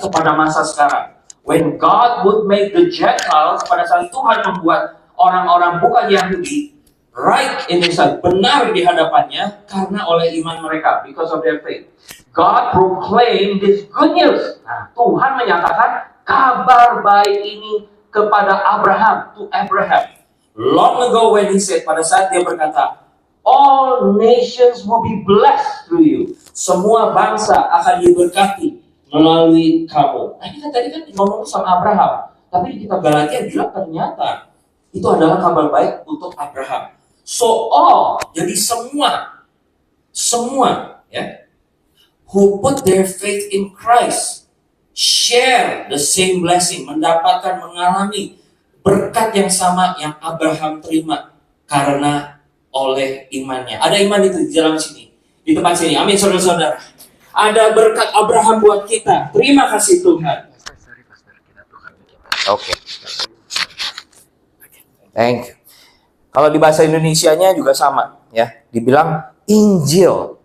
kepada masa sekarang. When God would make the Gentiles, pada saat Tuhan membuat orang-orang bukan Yahudi right in His sight, benar di hadapannya karena oleh iman mereka, because of their faith. God proclaimed this good news. Nah, Tuhan menyatakan kabar baik ini kepada Abraham, to Abraham. Long ago when He said, pada saat Dia berkata, all nations will be blessed through you. Semua bangsa akan diberkati melalui kamu. Nah, kita tadi kan ngomong sama Abraham, tapi di kitab Galatia bilang ternyata itu adalah kabar baik untuk Abraham. So all, jadi semua, ya, who put their faith in Christ, share the same blessing, mendapatkan, mengalami berkat yang sama yang Abraham terima karena oleh imannya. Ada iman itu di dalam sini, di tempat sini. Amin, saudara-saudara. Ada berkat Abraham buat kita. Terima kasih Tuhan. Oke. Thank you. Kalau di bahasa Indonesianya juga sama, ya. Dibilang Injil.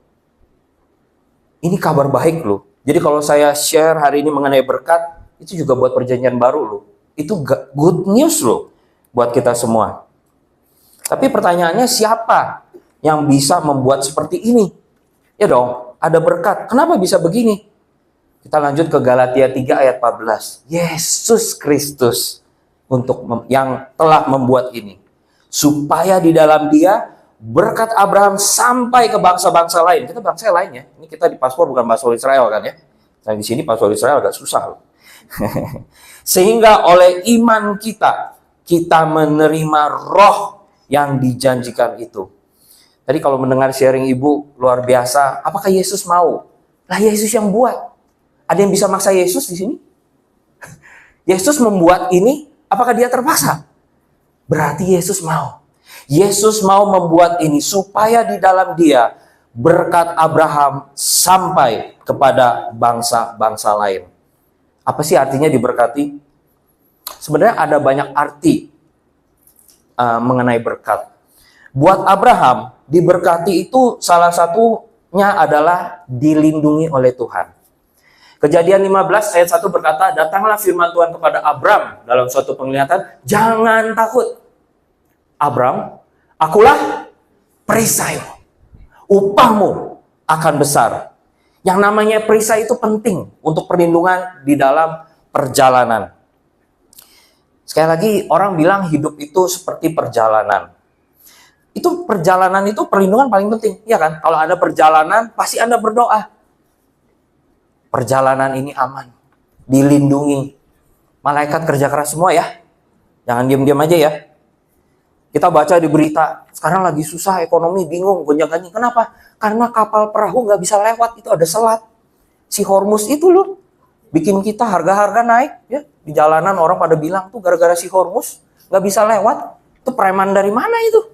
Ini kabar baik loh. Jadi kalau saya share hari ini mengenai berkat, itu juga buat perjanjian baru loh. Itu good news loh buat kita semua. Tapi pertanyaannya, siapa yang bisa membuat seperti ini? Ya dong, ada berkat. Kenapa bisa begini? Kita lanjut ke Galatia 3 ayat 14. Yesus Kristus yang telah membuat ini, supaya di dalam Dia berkat Abraham sampai ke bangsa-bangsa lain. Kita bangsa lain ya. Ini kita di paspor bukan paspor Israel kan ya. Nah, di sini paspor Israel agak susah loh. Sehingga oleh iman kita menerima roh yang dijanjikan itu. Tadi kalau mendengar sharing Ibu luar biasa. Apakah Yesus mau? Lah Yesus yang buat. Ada yang bisa maksa Yesus di sini? Yesus membuat ini, apakah Dia terpaksa? Berarti Yesus mau. Yesus mau membuat ini supaya di dalam Dia berkat Abraham sampai kepada bangsa-bangsa lain. Apa sih artinya diberkati? Sebenarnya ada banyak arti mengenai berkat. Buat Abraham, diberkati itu salah satunya adalah dilindungi oleh Tuhan. Kejadian 15 ayat 1 berkata, datanglah firman Tuhan kepada Abram dalam suatu penglihatan, jangan takut. Abram, akulah perisaimu, upahmu akan besar. Yang namanya perisai itu penting untuk perlindungan di dalam perjalanan. Sekali lagi, orang bilang hidup itu seperti perjalanan. Itu perjalanan itu perlindungan paling penting, ya kan? Kalau ada perjalanan, pasti Anda berdoa. Perjalanan ini aman, dilindungi. Malaikat kerja keras semua ya. Jangan diam-diam aja ya. Kita baca di berita, sekarang lagi susah ekonomi, bingung, gonjang-ganjing. Kenapa? Karena kapal perahu nggak bisa lewat, itu ada selat. Si Hormuz itu loh, bikin kita harga-harga naik. Ya. Di jalanan orang pada bilang tuh gara-gara si Hormuz nggak bisa lewat. Itu preman dari mana itu?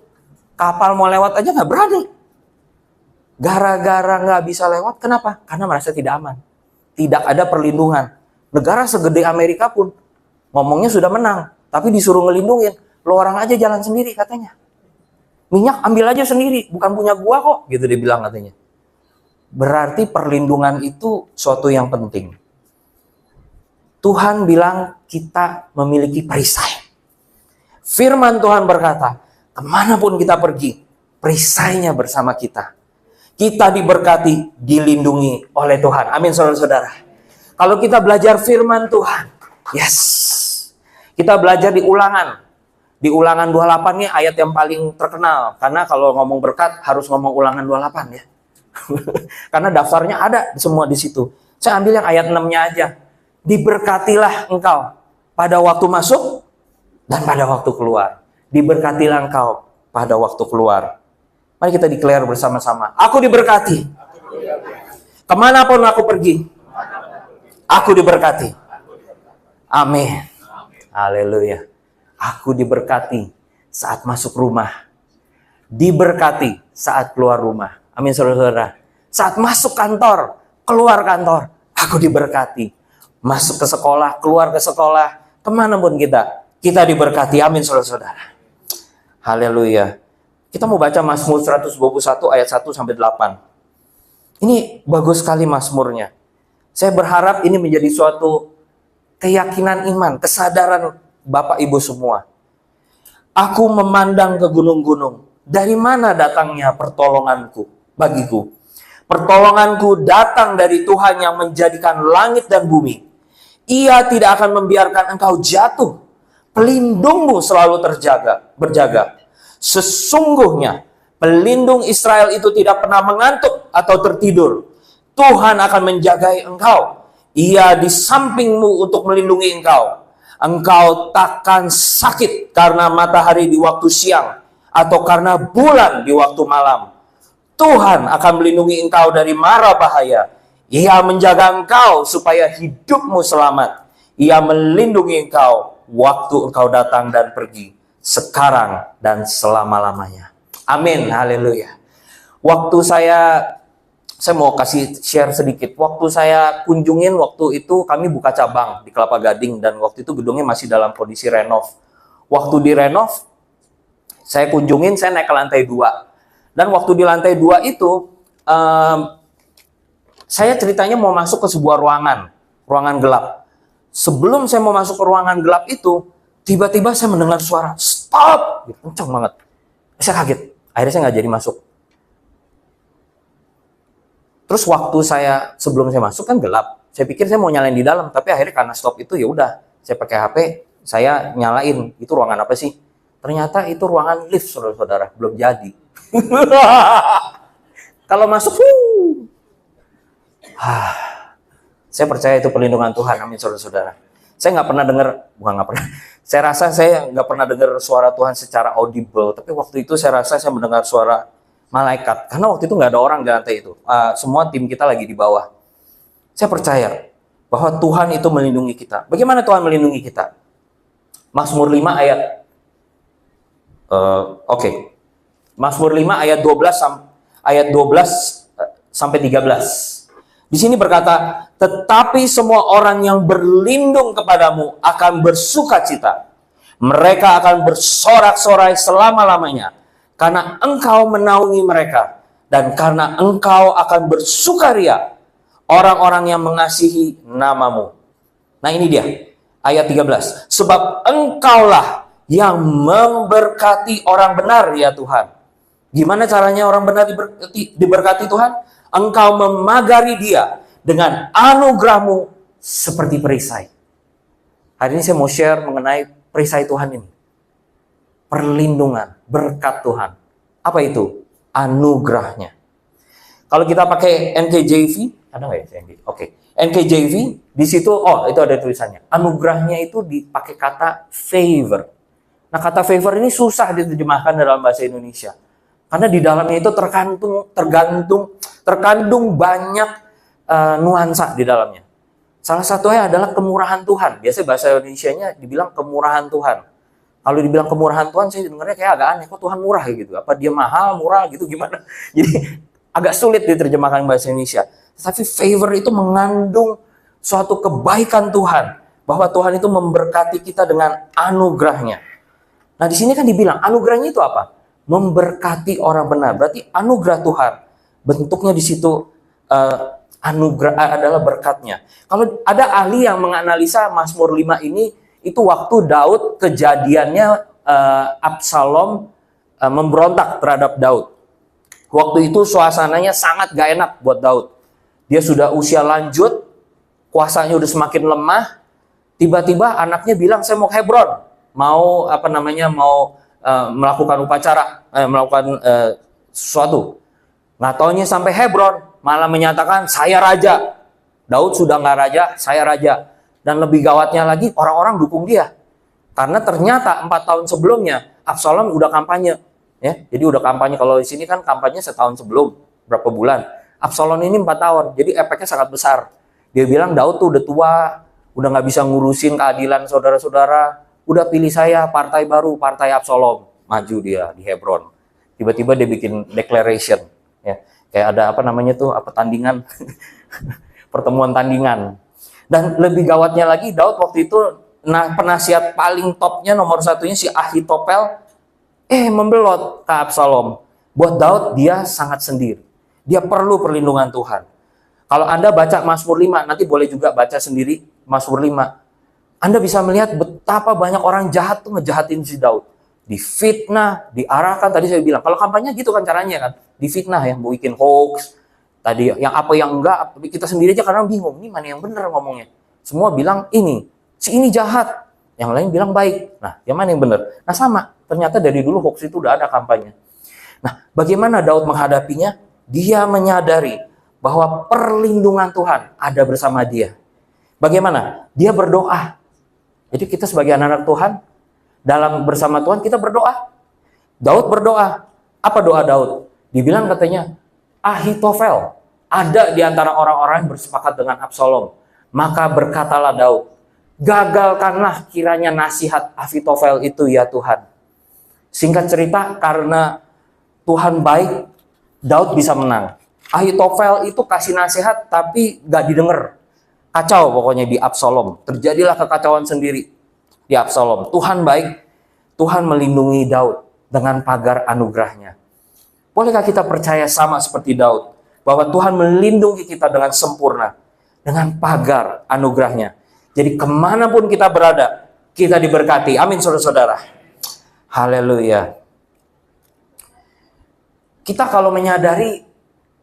Kapal mau lewat aja nggak berani. Gara-gara nggak bisa lewat, kenapa? Karena merasa tidak aman. Tidak ada perlindungan. Negara segede Amerika pun ngomongnya sudah menang, tapi disuruh ngelindungin. Lo orang aja jalan sendiri katanya. Minyak ambil aja sendiri, bukan punya gua kok, gitu dia bilang katanya. Berarti perlindungan itu suatu yang penting. Tuhan bilang kita memiliki perisai. Firman Tuhan berkata, kemanapun kita pergi, perisainya bersama kita. Kita diberkati, dilindungi oleh Tuhan. Amin, saudara-saudara. Kalau kita belajar firman Tuhan, yes. Kita belajar di Ulangan. Di Ulangan 28 nih ayat yang paling terkenal. Karena kalau ngomong berkat harus ngomong Ulangan 28 ya. Karena daftarnya ada semua di situ. Saya ambil yang ayat 6-nya aja. Diberkatilah engkau pada waktu masuk dan pada waktu keluar. Diberkatilah engkau pada waktu keluar. Mari kita declare bersama-sama. Aku diberkati. Kemanapun aku pergi, aku diberkati. Amin. Haleluya. Aku diberkati saat masuk rumah. Diberkati saat keluar rumah. Amin, saudara-saudara. Saat masuk kantor, keluar kantor, aku diberkati. Masuk ke sekolah, keluar ke sekolah, kemanapun kita diberkati. Amin, saudara-saudara. Haleluya. Kita mau baca Mazmur 121 ayat 1-8. Ini bagus sekali Mazmurnya. Saya berharap ini menjadi suatu keyakinan iman, kesadaran Bapak Ibu semua. Aku memandang ke gunung-gunung. Dari mana datangnya pertolonganku bagiku? Pertolonganku datang dari Tuhan yang menjadikan langit dan bumi. Ia tidak akan membiarkan engkau jatuh. Pelindungmu selalu berjaga. Sesungguhnya pelindung Israel itu tidak pernah mengantuk atau tertidur. Tuhan akan menjagai engkau. Ia di sampingmu untuk melindungi engkau. Engkau takkan sakit karena matahari di waktu siang atau karena bulan di waktu malam. Tuhan akan melindungi engkau dari mara bahaya. Ia menjaga engkau supaya hidupmu selamat. Ia melindungi engkau waktu engkau datang dan pergi, sekarang dan selama-lamanya. Amin, haleluya. Waktu saya mau kasih share sedikit. Waktu saya kunjungin, waktu itu kami buka cabang di Kelapa Gading, dan waktu itu gedungnya masih dalam kondisi renov. Waktu direnov, saya kunjungin, saya naik ke lantai 2. Dan waktu di lantai 2 itu, saya ceritanya mau masuk ke sebuah ruangan gelap. Sebelum saya mau masuk ke ruangan gelap itu, tiba-tiba saya mendengar suara, stop! Kencang banget. Saya kaget, akhirnya saya nggak jadi masuk. Terus waktu sebelum saya masuk kan gelap. Saya pikir saya mau nyalain di dalam, tapi akhirnya karena stop itu ya udah, saya pakai HP, saya nyalain. Itu ruangan apa sih? Ternyata itu ruangan lift, saudara-saudara, belum jadi. Kalau masuk, saya percaya itu perlindungan Tuhan, amin saudara-saudara. Saya nggak pernah dengar, saya rasa saya nggak pernah dengar suara Tuhan secara audible, tapi waktu itu saya rasa saya mendengar suara malaikat, karena waktu itu nggak ada orang di lantai itu, semua tim kita lagi di bawah. Saya percaya bahwa Tuhan itu melindungi kita. Bagaimana Tuhan melindungi kita? Mazmur 5 ayat Mazmur 5 ayat 12 sampai 13. Di sini berkata, tetapi semua orang yang berlindung kepadamu akan bersukacita. Mereka akan bersorak-sorai selama-lamanya, karena engkau menaungi mereka, dan karena engkau akan bersukaria orang-orang yang mengasihi namamu. Nah ini dia, ayat 13. Sebab engkaulah yang memberkati orang benar ya Tuhan. Gimana caranya orang benar diberkati Tuhan? Engkau memagari dia dengan anugerahmu seperti perisai. Hari ini saya mau share mengenai perisai Tuhan ini. Perlindungan, berkat Tuhan. Apa itu? Anugerahnya. Kalau kita pakai NKJV, ada nggak ya? Oke. NKJV, di situ, itu ada tulisannya. Anugerahnya itu dipakai kata favor. Nah, kata favor ini susah diterjemahkan dalam bahasa Indonesia. Karena di dalamnya itu terkandung banyak nuansa di dalamnya. Salah satunya adalah kemurahan Tuhan. Biasanya bahasa Indonesianya dibilang kemurahan Tuhan. Kalau dibilang kemurahan Tuhan, saya dengarnya kayak agak aneh. Kok Tuhan murah gitu? Apa dia mahal, murah gitu, gimana? Jadi agak sulit diterjemahkan bahasa Indonesia. Tapi favor itu mengandung suatu kebaikan Tuhan. Bahwa Tuhan itu memberkati kita dengan anugerahnya. Nah di sini kan dibilang, anugerahnya itu apa? Memberkati orang benar. Berarti anugerah Tuhan. Bentuknya di situ anugerah adalah berkatnya. Kalau ada ahli yang menganalisa Mazmur 5 ini, itu waktu Daud kejadiannya Absalom memberontak terhadap Daud. Waktu itu suasananya sangat gak enak buat Daud. Dia sudah usia lanjut, kuasanya udah semakin lemah. Tiba-tiba anaknya bilang, saya mau ke Hebron, mau melakukan upacara, melakukan sesuatu. Nggak taunya sampai Hebron malah menyatakan saya raja. Daud sudah nggak raja, saya raja. Dan lebih gawatnya lagi, orang-orang dukung dia. Karena ternyata 4 tahun sebelumnya Absalom udah kampanye, ya. Jadi udah kampanye. Kalau di sini kan kampanye setahun sebelum, berapa bulan. Absalom ini 4 tahun, jadi efeknya sangat besar. Dia bilang Daud tuh udah tua, udah nggak bisa ngurusin keadilan saudara-saudara. Udah pilih saya, partai baru, partai Absalom. Maju dia di Hebron. Tiba-tiba dia bikin declaration, ya. Kayak ada tandingan, pertemuan tandingan. Dan lebih gawatnya lagi, Daud waktu itu, penasihat paling topnya nomor satunya si Ahitofel, membelot ke Absalom. Buat Daud, dia sangat sendiri. Dia perlu perlindungan Tuhan. Kalau Anda baca Mazmur 5, nanti boleh juga baca sendiri Mazmur 5. Anda bisa melihat betapa banyak orang jahat tuh ngejahatin si Daud. Difitnah, diarahkan, tadi saya bilang, kalau kampanye gitu kan caranya kan, difitnah ya, mau bikin hoax, tadi yang apa yang enggak, kita sendiri aja karena bingung, ini mana yang benar ngomongnya. Semua bilang ini, si ini jahat, yang lain bilang baik. Nah, yang mana yang benar? Nah sama, ternyata dari dulu hoax itu udah ada kampanye. Nah, bagaimana Daud menghadapinya? Dia menyadari bahwa perlindungan Tuhan ada bersama dia. Bagaimana? Dia berdoa. Jadi kita sebagai anak-anak Tuhan, dalam bersama Tuhan kita berdoa. Daud berdoa. Apa doa Daud? Dibilang katanya, Ahitofel ada di antara orang-orang yang bersepakat dengan Absalom. Maka berkatalah Daud, gagalkanlah kiranya nasihat Ahitofel itu ya Tuhan. Singkat cerita, karena Tuhan baik, Daud bisa menang. Ahitofel itu kasih nasihat tapi gak didengar. Kacau pokoknya di Absalom. Terjadilah kekacauan sendiri di Absalom. Tuhan baik, Tuhan melindungi Daud dengan pagar anugerahnya. Bolehkah kita percaya sama seperti Daud? Bahwa Tuhan melindungi kita dengan sempurna. Dengan pagar anugerahnya. Jadi kemanapun kita berada, kita diberkati. Amin saudara-saudara. Haleluya. Kita kalau menyadari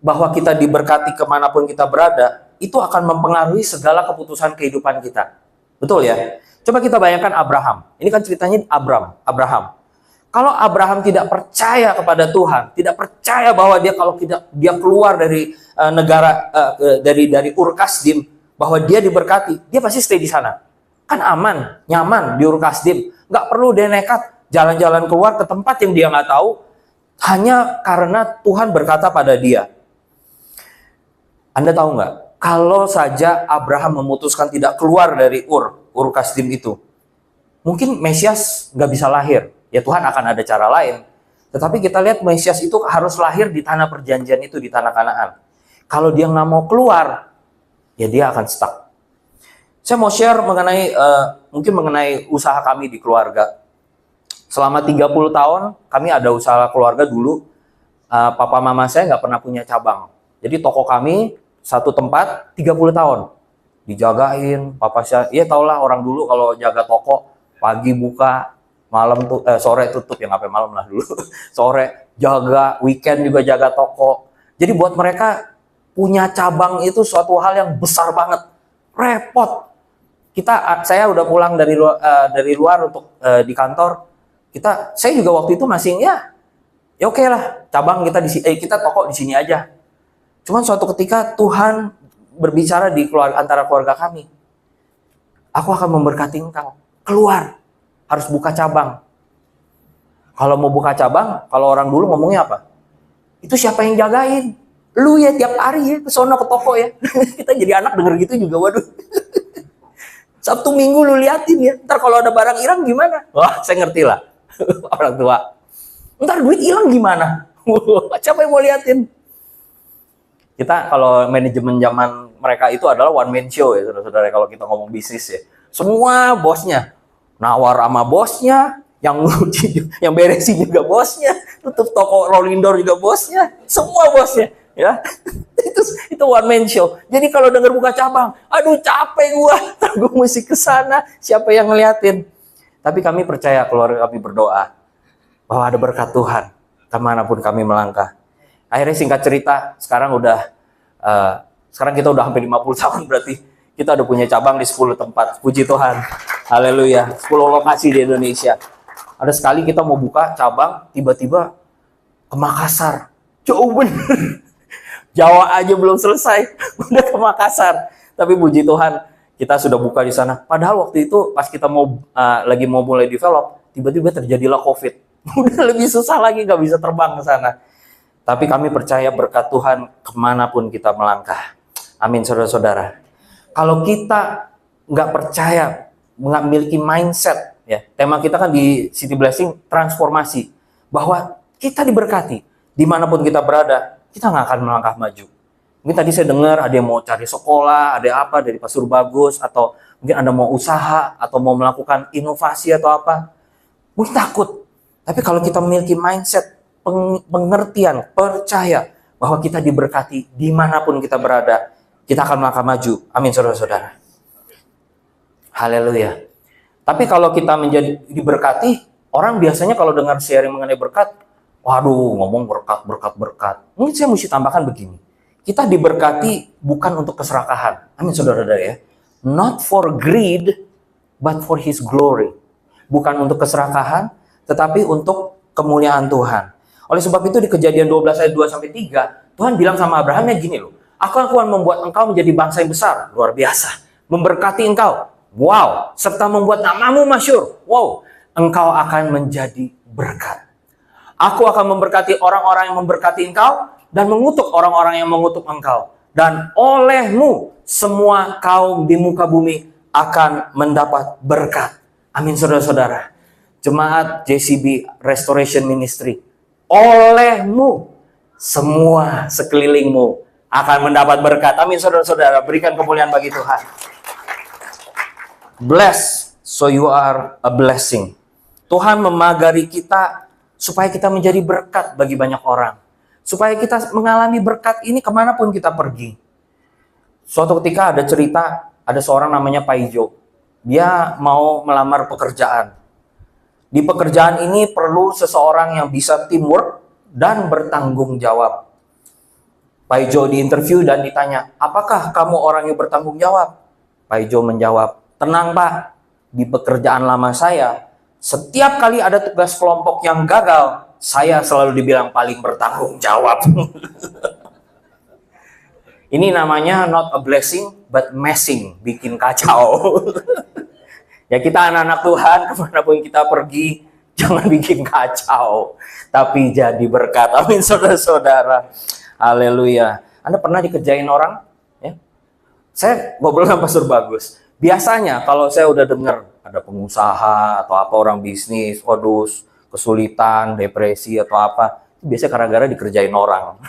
bahwa kita diberkati kemanapun kita berada, itu akan mempengaruhi segala keputusan kehidupan kita. Betul ya? Coba kita bayangkan Abraham. Ini kan ceritanya Abraham. Kalau Abraham tidak percaya kepada Tuhan, tidak percaya bahwa dia kalau dia keluar dari negara dari Ur Kasdim, bahwa dia diberkati, dia pasti stay di sana. Kan aman, nyaman di Ur Kasdim. Nggak perlu dia nekat jalan-jalan keluar ke tempat yang dia nggak tahu, hanya karena Tuhan berkata pada dia. Anda tahu nggak? Kalau saja Abraham memutuskan tidak keluar dari Ur Kasdim itu, mungkin Mesias nggak bisa lahir. Ya Tuhan akan ada cara lain. Tetapi kita lihat Mesias itu harus lahir di tanah perjanjian itu, di tanah Kanaan. Kalau dia nggak mau keluar, ya dia akan stuck. Saya mau share mungkin mengenai usaha kami di keluarga. Selama 30 tahun, kami ada usaha keluarga dulu. Papa mama saya nggak pernah punya cabang. Jadi toko kami, satu tempat, 30 tahun. Dijagain, papa saya, ya taulah orang dulu kalau jaga toko, pagi buka, malam sore tutup, ya nggak sampai malam lah dulu. Sore jaga, weekend juga jaga toko. Jadi buat mereka, punya cabang itu suatu hal yang besar banget. Repot. Saya udah pulang dari luar untuk di kantor. Saya juga waktu itu masih ya oke lah, cabang kita toko di sini aja. Cuman suatu ketika Tuhan berbicara antara keluarga kami. Aku akan memberkati engkau. Keluar, harus buka cabang. Kalau mau buka cabang, kalau orang dulu ngomongnya apa? Itu siapa yang jagain? Lu ya tiap hari ya ke sono ke toko ya. Kita jadi anak denger gitu juga, waduh. Sabtu Minggu lu liatin ya. Ntar kalau ada barang hilang gimana? Wah, saya ngerti lah. Orang tua. Ntar duit hilang gimana? Siapa yang mau liatin? Kita kalau manajemen zaman mereka itu adalah one man show ya saudara-saudara, kalau kita ngomong bisnis ya. Semua bosnya. Nawar sama bosnya, yang beresin juga bosnya, tutup toko rolling door juga bosnya, semua bosnya ya. Itu one man show. Jadi kalau dengar buka cabang, aduh capek gua mesti ke sana, siapa yang ngeliatin? Tapi kami percaya, keluarga kami berdoa bahwa ada berkat Tuhan kemanapun kami melangkah. Akhirnya singkat cerita, sekarang kita udah hampir 50 tahun, berarti kita udah punya cabang di 10 tempat. Puji Tuhan. Haleluya. 10 lokasi di Indonesia. Ada sekali kita mau buka cabang, tiba-tiba ke Makassar. Jauh bener. Jawa aja belum selesai, udah ke Makassar. Tapi puji Tuhan, kita sudah buka di sana. Padahal waktu itu pas kita lagi mau mulai develop, tiba-tiba terjadilah COVID. Udah lebih susah lagi, nggak bisa terbang ke sana. Tapi kami percaya berkat Tuhan kemanapun kita melangkah. Amin saudara-saudara. Kalau kita nggak percaya, nggak memiliki mindset, ya, tema kita kan di City Blessing transformasi, bahwa kita diberkati dimanapun kita berada, kita nggak akan melangkah maju. Mungkin tadi saya dengar ada yang mau cari sekolah, ada apa dari Pastor Bagus, atau mungkin Anda mau usaha atau mau melakukan inovasi atau apa, mungkin takut. Tapi kalau kita memiliki mindset, pengertian, percaya bahwa kita diberkati dimanapun kita berada, kita akan melangkah maju. Amin, saudara-saudara. Haleluya. Tapi kalau kita menjadi diberkati, orang biasanya kalau dengar sharing mengenai berkat, waduh, ngomong berkat, berkat, berkat. Mungkin saya mesti tambahkan begini. Kita diberkati bukan untuk keserakahan. Amin, saudara-saudara ya. Not for greed, but for His glory. Bukan untuk keserakahan, tetapi untuk kemuliaan Tuhan. Oleh sebab itu di Kejadian 12 ayat 2-3, Tuhan bilang sama Abrahamnya gini loh. Aku akan membuat engkau menjadi bangsa yang besar. Luar biasa. Memberkati engkau. Wow. Serta membuat namamu masyhur. Wow. Engkau akan menjadi berkat. Aku akan memberkati orang-orang yang memberkati engkau dan mengutuk orang-orang yang mengutuk engkau. Dan olehmu semua kaum di muka bumi akan mendapat berkat. Amin, saudara-saudara. Jemaat JCB Restoration Ministry. Olehmu semua sekelilingmu akan mendapat berkat. Amin, saudara-saudara. Berikan kemuliaan bagi Tuhan. Bless, so you are a blessing. Tuhan memagari kita supaya kita menjadi berkat bagi banyak orang. Supaya kita mengalami berkat ini kemanapun kita pergi. Suatu ketika ada cerita, ada seorang namanya Pak Ijo. Dia mau melamar pekerjaan. Di pekerjaan ini perlu seseorang yang bisa teamwork dan bertanggung jawab. Pak Ijo diinterview dan ditanya, apakah kamu orang yang bertanggung jawab? Pak Ijo menjawab, tenang Pak, di pekerjaan lama saya, setiap kali ada tugas kelompok yang gagal, saya selalu dibilang paling bertanggung jawab. Ini namanya not a blessing, but messing, bikin kacau. Ya kita anak-anak Tuhan, kemanapun kita pergi, jangan bikin kacau, tapi jadi berkat. Amin, saudara-saudara. Haleluya. Anda pernah dikerjain orang? Ya? Saya ngobrol sama Pastor Bagus. Biasanya kalau saya udah dengar ada pengusaha atau apa orang bisnis, waduh, kesulitan, depresi atau apa, biasanya gara-gara dikerjain orang.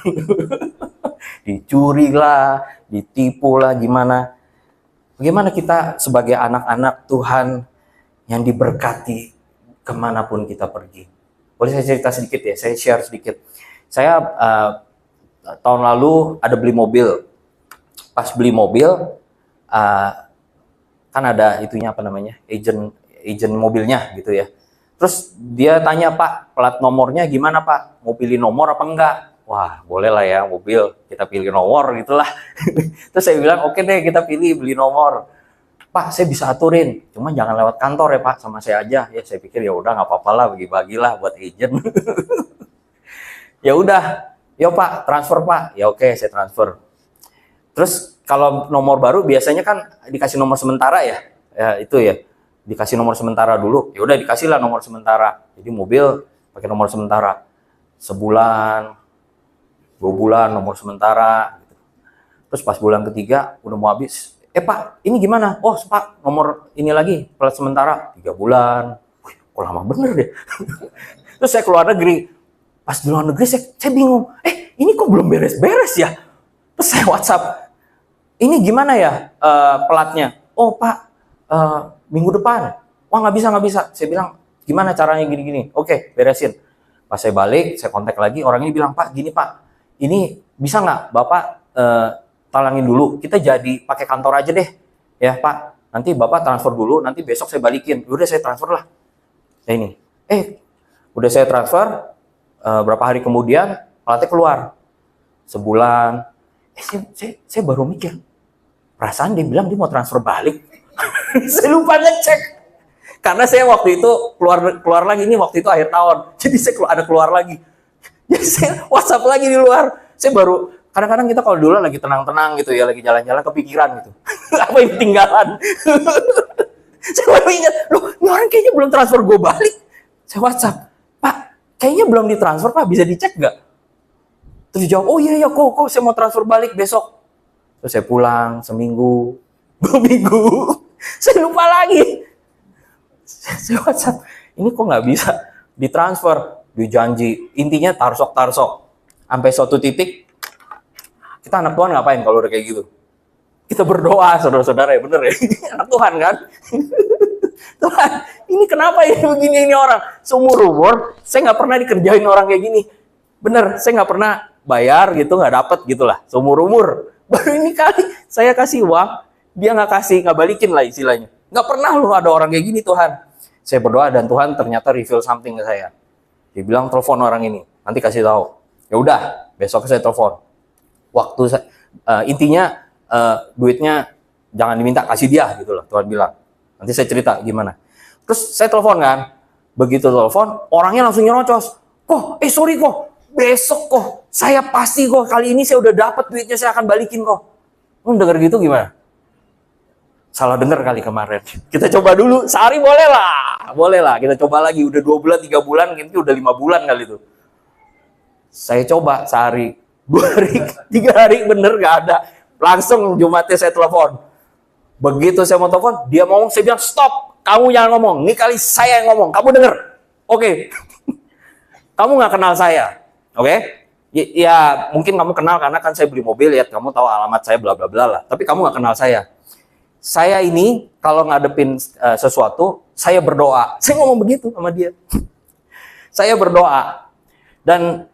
Dicuri lah, ditipu lah, gimana. Bagaimana kita sebagai anak-anak Tuhan yang diberkati kemanapun kita pergi. Boleh saya cerita sedikit ya, saya share sedikit. Saya tahun lalu ada beli mobil. Pas beli mobil, kan ada itunya apa namanya, agent mobilnya gitu ya. Terus dia tanya, Pak, plat nomornya gimana Pak? Mau pilih nomor apa enggak? Wah, boleh lah ya mobil, kita pilih nomor gitulah. Terus saya bilang, oke deh kita beli nomor. Pak, saya bisa aturin, cuma jangan lewat kantor ya Pak, sama saya aja. Ya saya pikir ya udah nggak apa-apa lah, bagi-bagilah buat agent. Ya udah, yo Pak, transfer Pak. Ya oke, saya transfer. Terus kalau nomor baru biasanya kan dikasih nomor sementara ya. Ya itu ya. Dikasih nomor sementara dulu. Ya udah dikasihlah nomor sementara. Jadi mobil pakai nomor sementara. Sebulan, 2 bulan nomor sementara gitu. Terus pas bulan ketiga udah mau habis. Pak, ini gimana? Oh, Pak, nomor ini lagi plat sementara 3 bulan. Wih, kok lama bener deh. Terus saya keluar negeri. Pas di luar negeri saya bingung. Ini kok belum beres-beres ya? Terus saya WhatsApp, ini gimana ya platnya? Oh Pak, minggu depan. Wah nggak bisa. Saya bilang, gimana caranya gini-gini? Oke, beresin. Pas saya balik, saya kontak lagi, orang ini bilang, Pak, gini Pak, ini bisa nggak Bapak talangin dulu? Kita jadi pakai kantor aja deh. Ya Pak, nanti Bapak transfer dulu, nanti besok saya balikin. Udah saya transfer lah. Nah ini, udah saya transfer, berapa hari kemudian, platnya keluar. Sebulan, saya baru mikir, perasaan dia bilang dia mau transfer balik. Saya lupa ngecek. Karena saya waktu itu keluar lagi, ini waktu itu akhir tahun. Jadi saya keluar lagi. Jadi saya WhatsApp lagi di luar. Saya baru, kadang-kadang kita kalau dulu lagi tenang-tenang gitu ya, lagi jalan-jalan kepikiran gitu. Apa yang ketinggalan? Saya baru ingat, loh ini orang kayaknya belum transfer gue balik. Saya WhatsApp, Pak, kayaknya belum ditransfer Pak, bisa dicek nggak? Terus dijawab, oh iya kok saya mau transfer balik besok. Terus saya pulang seminggu, 2 minggu, saya lupa lagi. Saya WhatsApp, ini kok nggak bisa ditransfer, dijanji. Intinya tarsok. Sampai suatu titik, kita anak Tuhan ngapain kalau udah kayak gitu? Kita berdoa, saudara-saudara ya, bener ya? Anak Tuhan kan? Tuhan, ini kenapa ini begini ini orang? Seumur umur, saya nggak pernah dikerjain orang kayak gini. Bener, saya nggak pernah bayar gitu nggak dapet gitulah seumur umur. Baru ini kali saya kasih uang, dia nggak balikin lah istilahnya. Nggak pernah loh ada orang kayak gini Tuhan. Saya berdoa dan Tuhan ternyata reveal something ke saya. Dia bilang telepon orang ini, nanti kasih tahu. Ya udah, besok saya telepon. Intinya duitnya jangan diminta, kasih dia gitu loh. Tuhan bilang. Nanti saya cerita gimana. Terus saya telepon kan. Begitu telepon, orangnya langsung nyerocos. Sorry besok saya pasti kali ini saya udah dapat duitnya, saya akan balikin denger gitu gimana? Salah denger kali kemarin. Kita coba dulu, sehari boleh lah, kita coba lagi, udah 2 bulan, 3 bulan, mungkin udah 5 bulan kali itu. Saya coba sehari, 2 hari, 3 hari bener gak ada. Langsung Jumatnya saya telepon. Begitu saya mau telepon, dia ngomong, saya bilang stop, kamu jangan ngomong, ini kali saya yang ngomong, kamu denger. Oke. Kamu gak kenal saya, oke? Ya mungkin kamu kenal karena kan saya beli mobil, ya kamu tahu alamat saya bla bla bla lah. Tapi kamu gak kenal saya. Saya ini kalau ngadepin sesuatu, saya berdoa. Saya ngomong begitu sama dia. Saya berdoa. Dan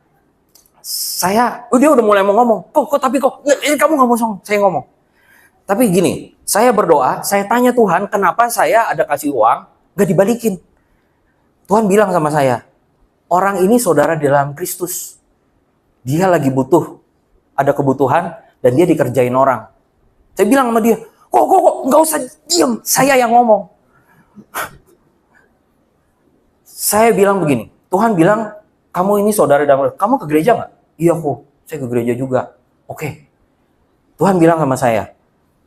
dia udah mulai mau ngomong. Ini kamu gak mau ngomong. Saya ngomong. Tapi gini, saya berdoa, saya tanya Tuhan, kenapa saya ada kasih uang, gak dibalikin. Tuhan bilang sama saya, orang ini saudara di dalam Kristus. Dia lagi butuh, ada kebutuhan, dan dia dikerjain orang. Saya bilang sama dia, nggak usah diam, saya yang ngomong. Saya bilang begini, Tuhan bilang, kamu ini saudara dalam, kamu ke gereja nggak? Iya saya ke gereja juga. Oke. Tuhan bilang sama saya,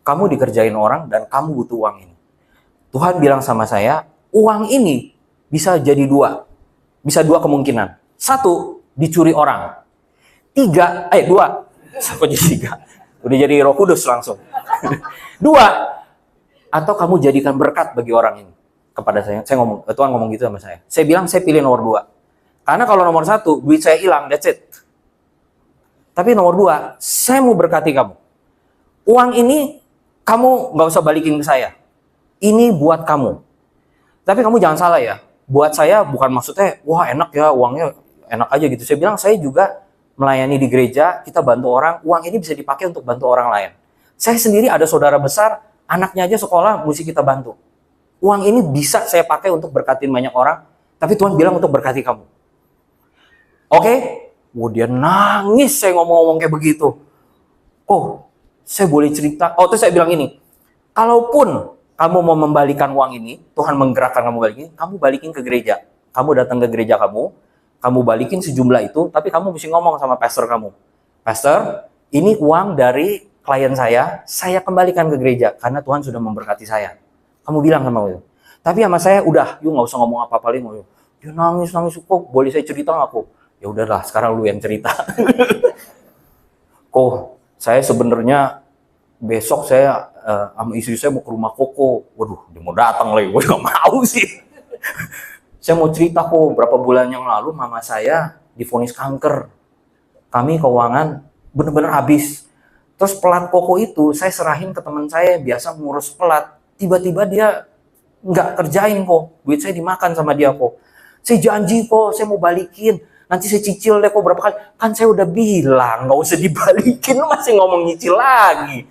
kamu dikerjain orang dan kamu butuh uang ini. Tuhan bilang sama saya, uang ini bisa jadi 2. Bisa 2 kemungkinan. 1, dicuri orang. 2. Kok jadi 3? Udah jadi Roh Kudus langsung. 2, atau kamu jadikan berkat bagi orang ini. Kepada saya ngomong, Tuhan ngomong gitu sama saya. Saya bilang saya pilih nomor 2. Karena kalau nomor 1, duit saya hilang, that's it. Tapi nomor 2, saya mau berkati kamu. Uang ini kamu nggak usah balikin ke saya. Ini buat kamu. Tapi kamu jangan salah ya. Buat saya bukan maksudnya, wah enak ya uangnya enak aja gitu. Saya bilang saya juga melayani di gereja, kita bantu orang, uang ini bisa dipakai untuk bantu orang lain. Saya sendiri ada saudara besar, anaknya aja sekolah, mesti kita bantu. Uang ini bisa saya pakai untuk berkatin banyak orang, tapi Tuhan bilang untuk berkati kamu. Oke? Dia nangis saya ngomong-ngomong kayak begitu. Saya boleh cerita? Terus saya bilang ini, kalaupun kamu mau membalikan uang ini, Tuhan menggerakkan kamu balikin, kamu balikin ke gereja. Kamu datang ke gereja kamu balikin sejumlah itu, tapi kamu mesti ngomong sama pastor kamu. Pastor, ini uang dari klien saya kembalikan ke gereja, karena Tuhan sudah memberkati saya. Kamu bilang sama aku. Tapi sama saya, udah, nggak usah ngomong apa-apa lagi. Dia nangis, boleh saya cerita nggak kok? Ya udahlah, sekarang lu yang cerita. Saya sebenarnya besok saya sama istri saya mau ke rumah Koko. Waduh, dia mau datang lagi. Gue gak mau sih. Saya mau cerita berapa bulan yang lalu mama saya divonis kanker. Kami keuangan bener-bener habis. Terus pelat Koko itu saya serahin ke teman saya yang biasa ngurus pelat. Tiba-tiba dia nggak kerjain duit saya dimakan sama dia Saya janji saya mau balikin. Nanti saya cicil deh berapa kali. Kan saya udah bilang nggak usah dibalikin. Lu masih ngomong nyicil lagi.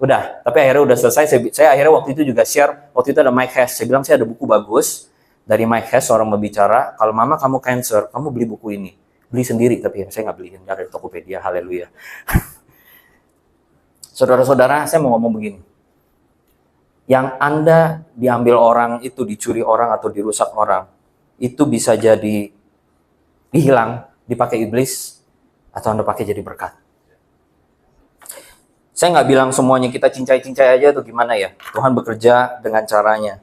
Udah, tapi akhirnya udah selesai. Saya akhirnya waktu itu juga share, waktu itu ada Mike Hess. Saya bilang saya ada buku bagus dari Mike Hess, seorang pembicara. Kalau mama kamu cancer, kamu beli buku ini. Beli sendiri, tapi saya nggak beliin dari Tokopedia, haleluya. Saudara-saudara, saya mau ngomong begini. Yang Anda diambil orang itu, dicuri orang atau dirusak orang, itu bisa jadi dihilang, dipakai iblis, atau Anda pakai jadi berkat. Saya nggak bilang semuanya kita cincai-cincai aja atau gimana ya. Tuhan bekerja dengan caranya.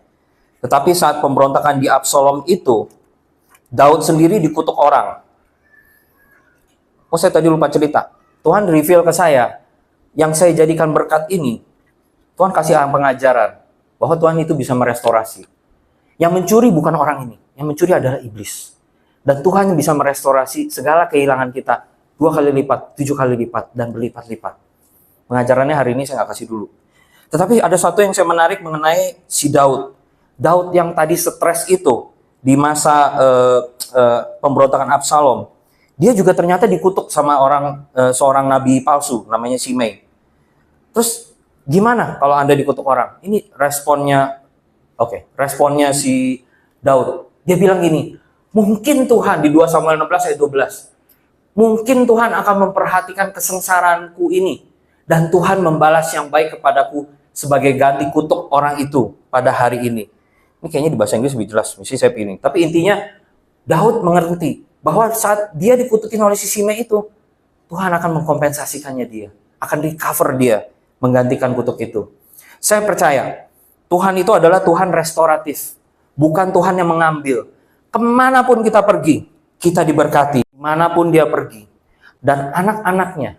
Tetapi saat pemberontakan di Absalom itu, Daud sendiri dikutuk orang. Saya tadi lupa cerita. Tuhan reveal ke saya, yang saya jadikan berkat ini, Tuhan kasih pengajaran, bahwa Tuhan itu bisa merestorasi. Yang mencuri bukan orang ini, yang mencuri adalah iblis. Dan Tuhan bisa merestorasi segala kehilangan kita 2 kali lipat, 7 kali lipat, dan berlipat-lipat. Pengajarannya hari ini saya nggak kasih dulu. Tetapi ada satu yang saya menarik mengenai si Daud. Daud yang tadi stres itu di masa pemberontakan Absalom. Dia juga ternyata dikutuk sama seorang nabi palsu namanya Simei. Terus gimana kalau Anda dikutuk orang? Ini responnya, responnya si Daud. Dia bilang gini, mungkin Tuhan di 2 Samuel 16 ayat 12. Mungkin Tuhan akan memperhatikan kesengsaraanku ini dan Tuhan membalas yang baik kepadaku sebagai ganti kutuk orang itu pada hari ini. Ini kayaknya di bahasa Inggris lebih jelas, mesti saya pilih. Tapi intinya Daud mengerti bahwa saat dia dikutukin oleh si Simei itu, Tuhan akan mengkompensasikannya dia, akan recover dia, menggantikan kutuk itu. Saya percaya Tuhan itu adalah Tuhan restoratif, bukan Tuhan yang mengambil. Kemanapun kita pergi, kita diberkati. Manapun dia pergi. Dan anak-anaknya,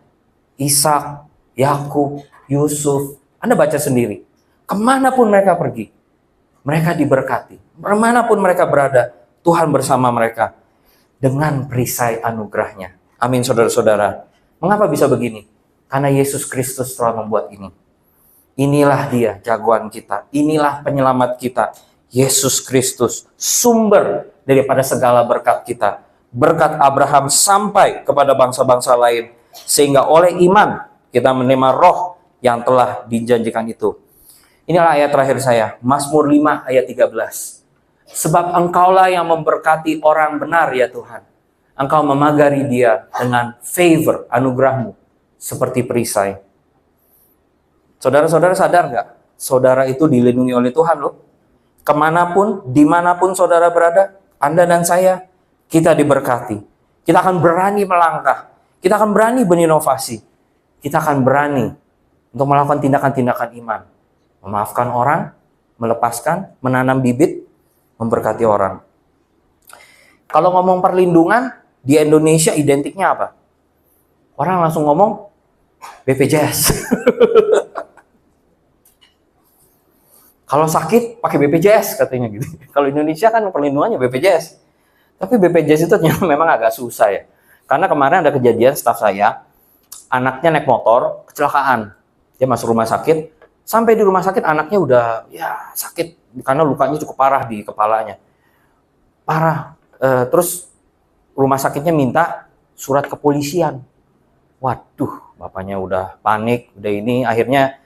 Ishak, Yakub, Yusuf, Anda baca sendiri. Kemanapun mereka pergi, mereka diberkati. Kemanapun mereka berada, Tuhan bersama mereka dengan perisai anugerahnya. Amin, saudara-saudara. Mengapa bisa begini? Karena Yesus Kristus telah membuat ini. Inilah dia jagoan kita. Inilah penyelamat kita. Yesus Kristus, sumber daripada segala berkat kita. Berkat Abraham sampai kepada bangsa-bangsa lain. Sehingga oleh iman kita menerima roh yang telah dijanjikan itu. Inilah ayat terakhir saya. Mazmur 5 ayat 13. Sebab engkaulah yang memberkati orang benar ya Tuhan. Engkau memagari dia dengan favor, anugerahmu. Seperti perisai. Saudara-saudara sadar nggak? Saudara itu dilindungi oleh Tuhan loh. Kemanapun, dimanapun saudara berada, Anda dan saya, kita diberkati. Kita akan berani melangkah. Kita akan berani berinovasi. Kita akan berani untuk melakukan tindakan-tindakan iman. Memaafkan orang, melepaskan, menanam bibit, memberkati orang. Kalau ngomong perlindungan, di Indonesia identiknya apa? Orang langsung ngomong BPJS. Kalau sakit, pakai BPJS katanya gitu. Kalau Indonesia kan perlindungannya BPJS. Tapi BPJS itu memang agak susah ya. Karena kemarin ada kejadian staf saya, anaknya naik motor, kecelakaan. Dia masuk rumah sakit, sampai di rumah sakit anaknya udah sakit karena lukanya cukup parah di kepalanya. Parah. Terus rumah sakitnya minta surat kepolisian. Waduh, bapaknya udah panik, udah ini akhirnya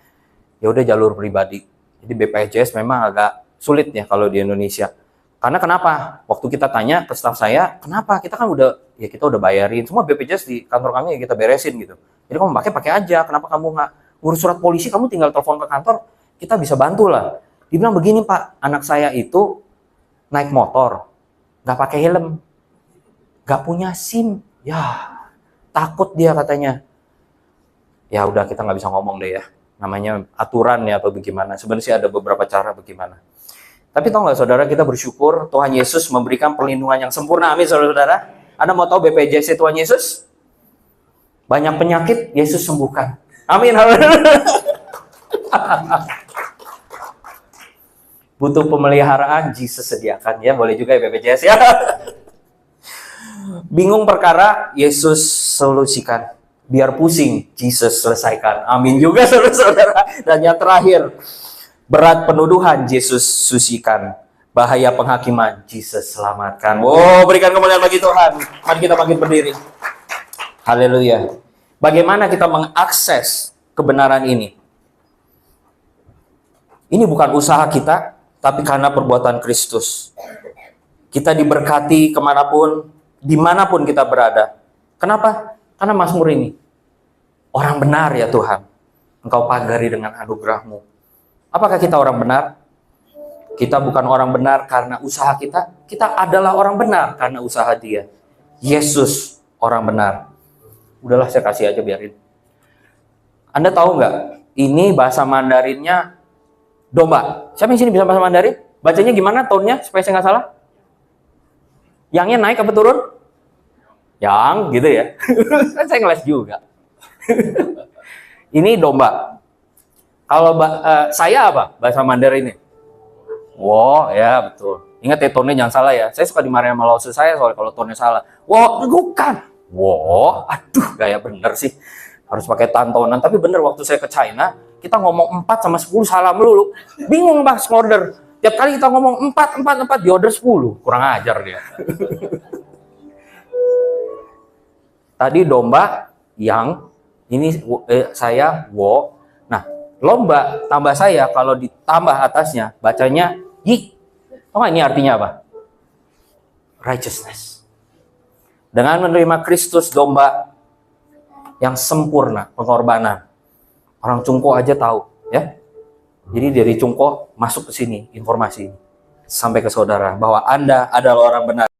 ya udah jalur pribadi. Jadi BPJS memang agak sulit ya kalau di Indonesia. Karena kenapa? Waktu kita tanya ke staf saya, kenapa? Kita kan kita udah bayarin. Semua BPJS di kantor kami ya kita beresin gitu. Jadi kamu pakai aja. Kenapa kamu nggak urus surat polisi? Kamu tinggal telepon ke kantor, kita bisa bantu lah. Dibilang begini Pak, anak saya itu naik motor, nggak pakai helm, nggak punya SIM. Ya, takut dia katanya. Ya udah kita nggak bisa ngomong deh ya. Namanya aturan ya atau bagaimana. Sebenarnya sih ada beberapa cara bagaimana. Tapi tahu nggak saudara, kita bersyukur Tuhan Yesus memberikan perlindungan yang sempurna. Amin saudara-saudara. Anda mau tahu BPJS Tuhan Yesus? Banyak penyakit Yesus sembuhkan. Amin. Butuh pemeliharaan, Yesus sediakan ya. Boleh juga ya BPJS ya. Bingung perkara, Yesus solusikan. Biar pusing, Yesus selesaikan. Amin juga saudara-saudara. Dan yang terakhir, berat penuduhan, Yesus sucikan. Bahaya penghakiman, Yesus selamatkan. Wow, berikan kemuliaan bagi Tuhan. Mari kita bangkit berdiri. Haleluya. Bagaimana kita mengakses kebenaran ini? Ini bukan usaha kita, tapi karena perbuatan Kristus. Kita diberkati kemanapun, dimanapun kita berada. Kenapa? Karena Mazmur ini. Orang benar ya Tuhan. Engkau pagari dengan anugerahmu. Apakah kita orang benar? Kita bukan orang benar karena usaha kita. Kita adalah orang benar karena usaha Dia. Yesus orang benar. Udahlah saya kasih aja biarin. Anda tahu nggak? Ini bahasa Mandarinnya domba. Siapa yang sini bisa bahasa Mandarin? Bacanya gimana tonnya supaya saya nggak salah? Yangnya naik apa turun? Yang gitu ya. Kan saya ngeles juga. Ini domba. Kalau saya apa bahasa Mandarin ini? Wow, ya betul. Ingat ya tonnya jangan salah ya. Saya suka dimarahin sama lause saya soalnya kalau tonnya salah. Wow, bukan. Wow, aduh gaya bener sih. Harus pakai tantonan. Tapi bener waktu saya ke China, kita ngomong 4 sama 10 salah melulu. Bingung Mas order. Tiap kali kita ngomong 4 di order 10. Kurang ajar dia. Tadi domba yang, ini saya wo. Nah, lomba tambah saya kalau ditambah atasnya bacanya yi. Oh, ini artinya apa? Righteousness. Dengan menerima Kristus, domba yang sempurna, pengorbanan. Orang Cungko aja tahu, ya. Jadi dari Cungko masuk ke sini informasi sampai ke saudara bahwa Anda adalah orang benar.